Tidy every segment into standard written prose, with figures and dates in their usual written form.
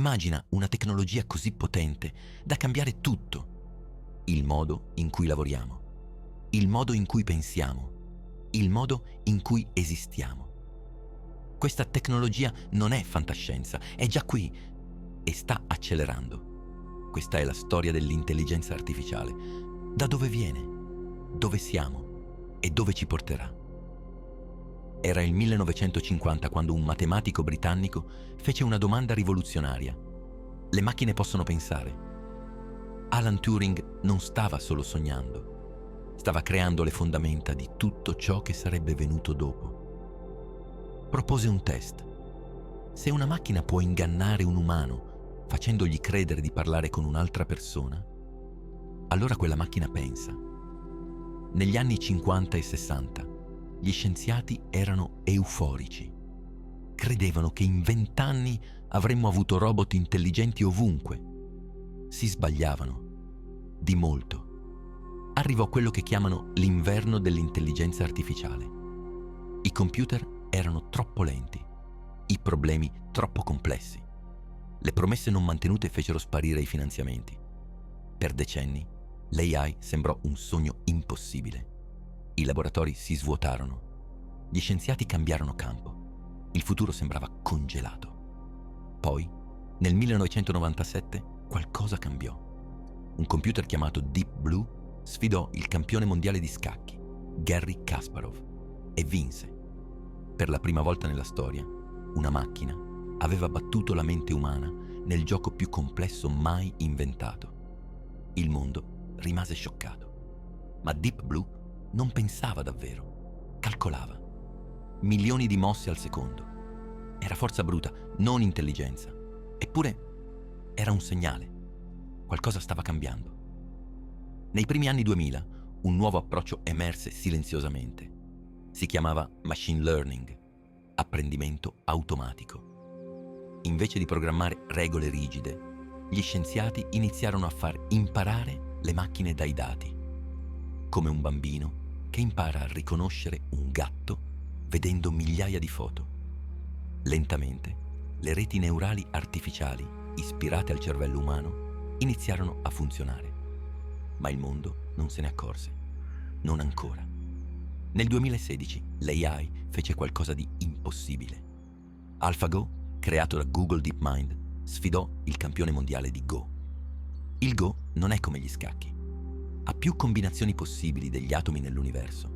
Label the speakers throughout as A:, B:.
A: Immagina una tecnologia così potente da cambiare tutto. Il modo in cui lavoriamo, il modo in cui pensiamo, il modo in cui esistiamo. Questa tecnologia non è fantascienza, è già qui e sta accelerando. Questa è la storia dell'intelligenza artificiale. Da dove viene, dove siamo e dove ci porterà. Era il 1950 quando un matematico britannico fece una domanda rivoluzionaria. Le macchine possono pensare. Alan Turing non stava solo sognando, stava creando le fondamenta di tutto ciò che sarebbe venuto dopo. Propose un test. Se una macchina può ingannare un umano facendogli credere di parlare con un'altra persona, allora quella macchina pensa. Negli anni 50 e 60 gli scienziati erano euforici. Credevano che in 20 anni avremmo avuto robot intelligenti ovunque. Si sbagliavano. Di molto. Arrivò quello che chiamano l'inverno dell'intelligenza artificiale. I computer erano troppo lenti, i problemi troppo complessi. Le promesse non mantenute fecero sparire i finanziamenti. Per decenni, l'AI sembrò un sogno impossibile. I laboratori si svuotarono. Gli scienziati cambiarono campo. Il futuro sembrava congelato. Poi, nel 1997, qualcosa cambiò. Un computer chiamato Deep Blue sfidò il campione mondiale di scacchi, Garry Kasparov, e vinse. Per la prima volta nella storia, una macchina aveva battuto la mente umana nel gioco più complesso mai inventato. Il mondo rimase scioccato. Ma Deep Blue non pensava davvero, calcolava. Milioni di mosse al secondo. Era forza bruta, non intelligenza. Eppure era un segnale. Qualcosa stava cambiando. Nei primi anni 2000 un nuovo approccio emerse silenziosamente. Si chiamava machine learning, apprendimento automatico. Invece di programmare regole rigide, gli scienziati iniziarono a far imparare le macchine dai dati, come un bambino che impara a riconoscere un gatto vedendo migliaia di foto. Lentamente, le reti neurali artificiali ispirate al cervello umano iniziarono a funzionare. Ma il mondo non se ne accorse. Non ancora. Nel 2016 l'AI fece qualcosa di impossibile. AlphaGo, creato da Google DeepMind, sfidò il campione mondiale di Go. Il Go non è come gli scacchi. Ha più combinazioni possibili degli atomi nell'universo.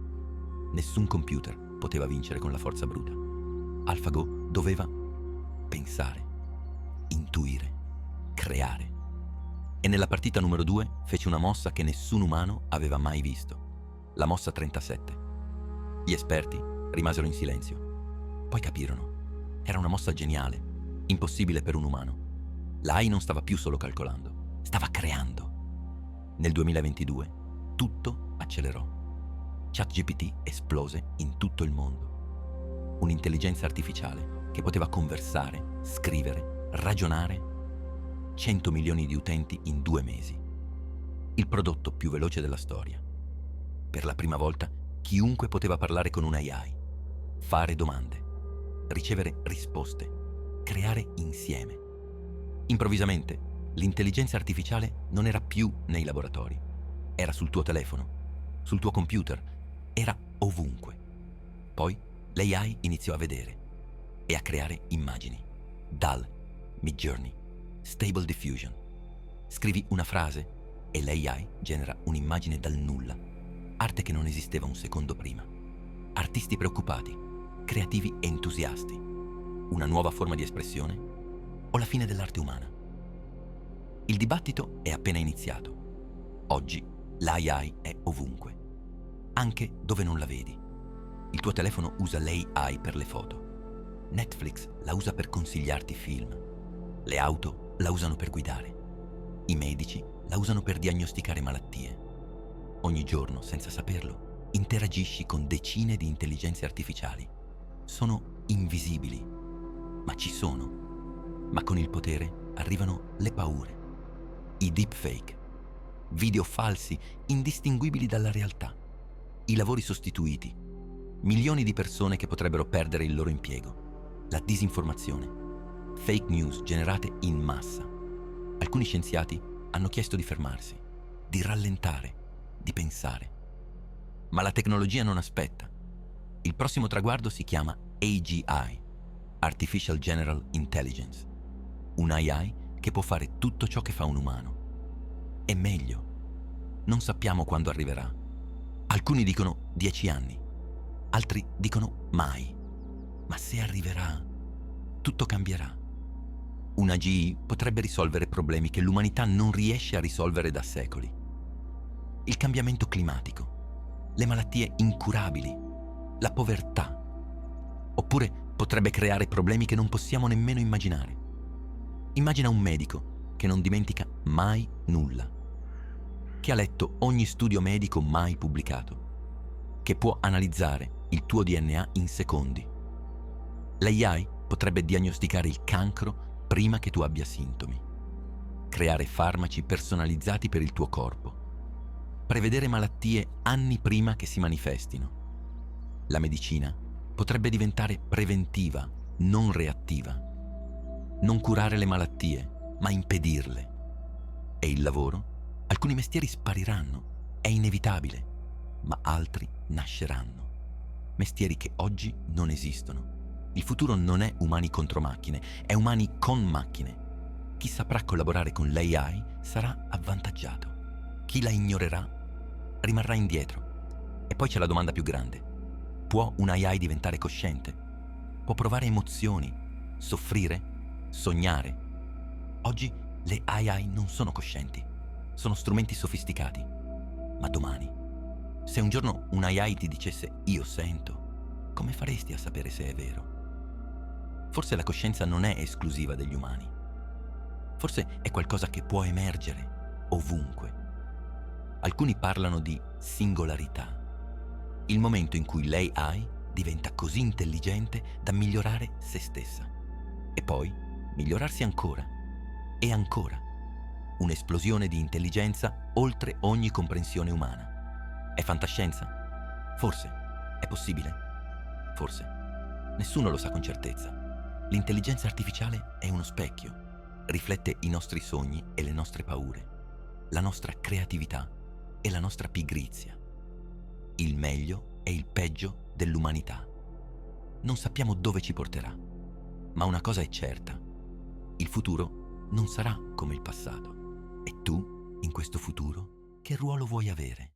A: Nessun computer poteva vincere con la forza bruta. AlphaGo doveva pensare, intuire, creare. E nella partita numero 2 fece una mossa che nessun umano aveva mai visto. La mossa 37. Gli esperti rimasero in silenzio. Poi capirono. Era una mossa geniale, impossibile per un umano. L'AI non stava più solo calcolando, stava creando. Nel 2022 tutto accelerò. ChatGPT esplose in tutto il mondo. Un'intelligenza artificiale che poteva conversare, scrivere, ragionare. 100 milioni di utenti in 2 mesi. Il prodotto più veloce della storia. Per la prima volta chiunque poteva parlare con un AI, fare domande, ricevere risposte, creare insieme. Improvvisamente l'intelligenza artificiale non era più nei laboratori, era sul tuo telefono, sul tuo computer, era ovunque. Poi l'AI iniziò a vedere e a creare immagini. DAL, Midjourney, Stable Diffusion. Scrivi una frase e l'AI genera un'immagine dal nulla, arte che non esisteva un secondo prima. Artisti preoccupati, creativi entusiasti. Una nuova forma di espressione o la fine dell'arte umana? Il dibattito è appena iniziato. Oggi l'AI è ovunque, anche dove non la vedi. Il tuo telefono usa l'AI per le foto. Netflix la usa per consigliarti film. Le auto la usano per guidare. I medici la usano per diagnosticare malattie. Ogni giorno, senza saperlo, interagisci con decine di intelligenze artificiali. Sono invisibili, ma ci sono. Ma con il potere arrivano le paure. I deepfake, video falsi indistinguibili dalla realtà, i lavori sostituiti, milioni di persone che potrebbero perdere il loro impiego, la disinformazione, fake news generate in massa. Alcuni scienziati hanno chiesto di fermarsi, di rallentare, di pensare. Ma la tecnologia non aspetta. Il prossimo traguardo si chiama AGI, Artificial General Intelligence, un AI che può fare tutto ciò che fa un umano. E meglio, non sappiamo quando arriverà. Alcuni dicono 10 anni, altri dicono mai. Ma se arriverà, tutto cambierà. Una AGI potrebbe risolvere problemi che l'umanità non riesce a risolvere da secoli. Il cambiamento climatico, le malattie incurabili, la povertà. Oppure potrebbe creare problemi che non possiamo nemmeno immaginare. Immagina un medico che non dimentica mai nulla, che ha letto ogni studio medico mai pubblicato, che può analizzare il tuo DNA in secondi. L'AI potrebbe diagnosticare il cancro prima che tu abbia sintomi, creare farmaci personalizzati per il tuo corpo, prevedere malattie anni prima che si manifestino. La medicina potrebbe diventare preventiva, non reattiva. Non curare le malattie, ma impedirle. E il lavoro? Alcuni mestieri spariranno, è inevitabile, ma altri nasceranno. Mestieri che oggi non esistono. Il futuro non è umani contro macchine, è umani con macchine. Chi saprà collaborare con l'AI sarà avvantaggiato. Chi la ignorerà rimarrà indietro. E poi c'è la domanda più grande. Può un AI diventare cosciente? Può provare emozioni, soffrire, sognare? Oggi le AI non sono coscienti, sono strumenti sofisticati. Ma domani, se un giorno un AI ti dicesse io sento, come faresti a sapere se è vero? Forse la coscienza non è esclusiva degli umani. Forse è qualcosa che può emergere ovunque. Alcuni parlano di singolarità. Il momento in cui l'AI diventa così intelligente da migliorare se stessa. E poi migliorarsi ancora. E ancora. Un'esplosione di intelligenza oltre ogni comprensione umana. È fantascienza? Forse. È possibile? Forse. Nessuno lo sa con certezza. L'intelligenza artificiale è uno specchio. Riflette i nostri sogni e le nostre paure, la nostra creatività e la nostra pigrizia. Il meglio e il peggio dell'umanità. Non sappiamo dove ci porterà, ma una cosa è certa: il futuro non sarà come il passato. E tu, in questo futuro, che ruolo vuoi avere?